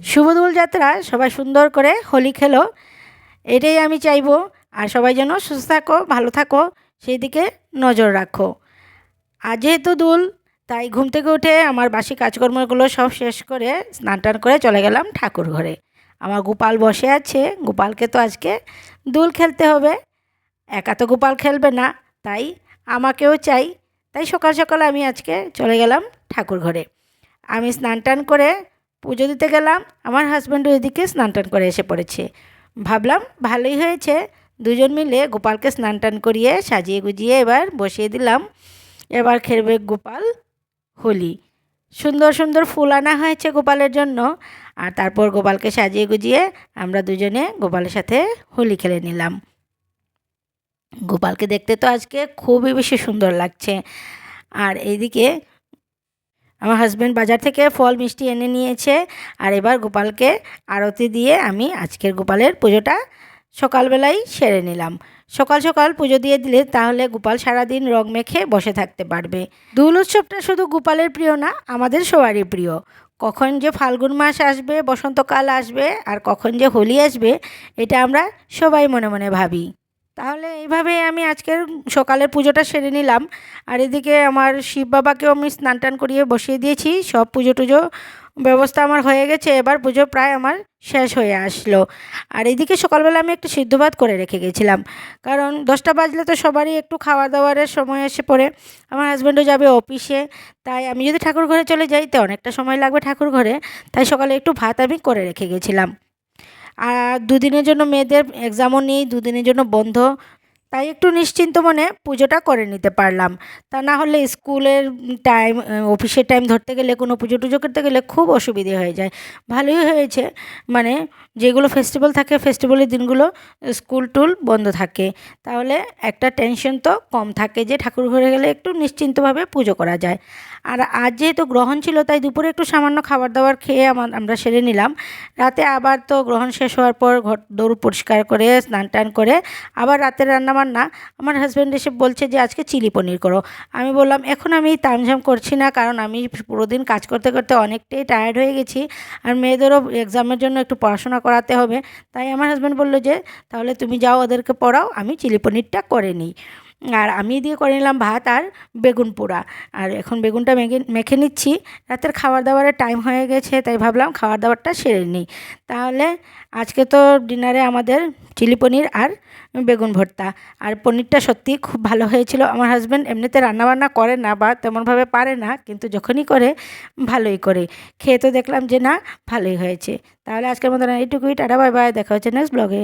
শুভ দোলযাত্রা, সবাই সুন্দর করে হোলি খেলো, এটাই আমি চাইবো। আর সবাই যেন সুস্থ থাকো, ভালো থাকো, সেই দিকে নজর রাখো। আর যেহেতু দোল, তাই ঘুম থেকে উঠে আমার বাসি কাজকর্মগুলো সব শেষ করে স্নান টান করে চলে গেলাম ঠাকুর ঘরে। আমার গোপাল বসে আছে, গোপালকে তো আজকে দোল খেলতে হবে। একা তো গোপাল খেলবে না, তাই আমাকেও চাই। তাই সকাল সকাল আমি আজকে চলে গেলাম ঠাকুর ঘরে। আমি স্নান টান করে পুজো দিতে গেলাম, আমার হাজব্যান্ডও এদিকে স্নান টান করে এসে পড়েছে। ভাবলাম ভালোই হয়েছে, দুজন মিলে গোপালকে স্নান টান করিয়ে সাজিয়ে গুজিয়ে এবার বসিয়ে দিলাম। এবার খেলবে গোপাল হোলি। সুন্দর সুন্দর ফুল আনা হয়েছে গোপালের জন্য। আর তারপর গোপালকে সাজিয়ে গুজিয়ে আমরা দুজনে গোপালের সাথে হোলি খেলে নিলাম। গোপালকে দেখতে তো আজকে খুবই বেশি সুন্দর লাগছে। আর এইদিকে আমার হাজব্যান্ড বাজার থেকে ফল মিষ্টি এনে নিয়েছে। আর এবার গোপালকে আরতি দিয়ে আমি আজকের গোপালের পুজোটা সকালবেলাই সেরে নিলাম। সকাল সকাল পুজো দিয়ে দিলে তাহলে গোপাল সারাদিন রং মেখে বসে থাকতে পারবে। দোল উৎসবটা শুধু গোপালের প্রিয় না, আমাদের সবারই প্রিয়। কখন যে ফাল্গুন মাস আসবে, বসন্তকাল আসবে, আর কখন যে হোলি আসবে, এটা আমরা সবাই মনে মনে ভাবি। তাহলে এইভাবে আমি আজকের সকালের পুজোটা সেরে নিলাম। আর এদিকে আমার শিব বাবাকেও আমি স্নান টান করিয়ে বসিয়ে দিয়েছি। সব পুজো টুজো ব্যবস্থা আমার হয়ে গেছে, এবার পুজো প্রায় আমার শেষ হয়ে আসলো। আর এদিকে সকালবেলা আমি একটু সিদ্ধ ভাত করে রেখে গেছিলাম, কারণ 10টা বাজলে তো সবারই একটু খাওয়া দাওয়ারের সময় এসে পড়ে। আমার হাজব্যান্ডও যাবে অফিসে, তাই আমি যদি ঠাকুর ঘরে চলে যাই তো অনেকটা সময় লাগবে ঠাকুর ঘরে। তাই সকালে একটু ভাত আমি করে রেখে গেছিলাম। আর দুদিনের জন্য মেয়েদের এক্সামও নেই, দুদিনের জন্য বন্ধ, তাই একটু নিশ্চিন্ত মনে পুজোটা করে নিতে পারলাম। তা না হলে স্কুলের টাইম, অফিসের টাইম ধরতে গেলে, কোনো পুজো টুজো করতে গেলে খুব অসুবিধে হয়ে যায়। ভালোই হয়েছে, মানে যেগুলো ফেস্টিভ্যাল থাকে ফেস্টিভ্যালের দিনগুলো স্কুল টুল বন্ধ থাকে, তাহলে একটা টেনশন তো কম থাকে যে ঠাকুর ঘরে গেলে একটু নিশ্চিন্তভাবে পুজো করা যায়। আর আজ যেহেতু গ্রহণ ছিল, তাই দুপুরে একটু সামান্য খাবার দাবার খেয়ে আমরা সেরে নিলাম। রাতে আবার তো গ্রহণ শেষ হওয়ার পর ঘর দৌড় পরিষ্কার করে স্নান টান করে আবার রাতের রান্নাবান্না। আমার হাজব্যান্ড এসে বলছে যে আজকে চিলি পনির করো। আমি বললাম এখন আমি তামঝাম করছি না, কারণ আমি পুরো দিন কাজ করতে করতে অনেকটাই টায়ার্ড হয়ে গেছি, আর মেয়েদেরও এক্সামের জন্য একটু পড়াশোনা করাতে হবে। তাই আমার হাজব্যান্ড বললো যে তাহলে তুমি যাও, ওদেরকে পড়াও, আমি চিলি পনিরটা করে নিই। আর আমি দিয়ে করে নিলাম ভাত আর বেগুন পোড়া। আর এখন বেগুনটা মেখে নিচ্ছি। রাতের খাবার দাবারের টাইম হয়ে গেছে, তাই ভাবলাম খাবার দাবারটা সেরে নিই। তাহলে আজকে তো ডিনারে আমাদের চিলি পনির আর বেগুন ভর্তা। আর পনিরটা সত্যিই খুব ভালো হয়েছিল। আমার হাজব্যান্ড এমনিতে রান্নাবান্না করে না বা তেমনভাবে পারে না, কিন্তু যখনই করে ভালোই করে। খেয়ে তো দেখলাম যে না, ভালোই হয়েছে। তাহলে আজকের মতন এইটুকুই, টাটা বাই বাই, দেখা হচ্ছে নেক্সট ব্লগে।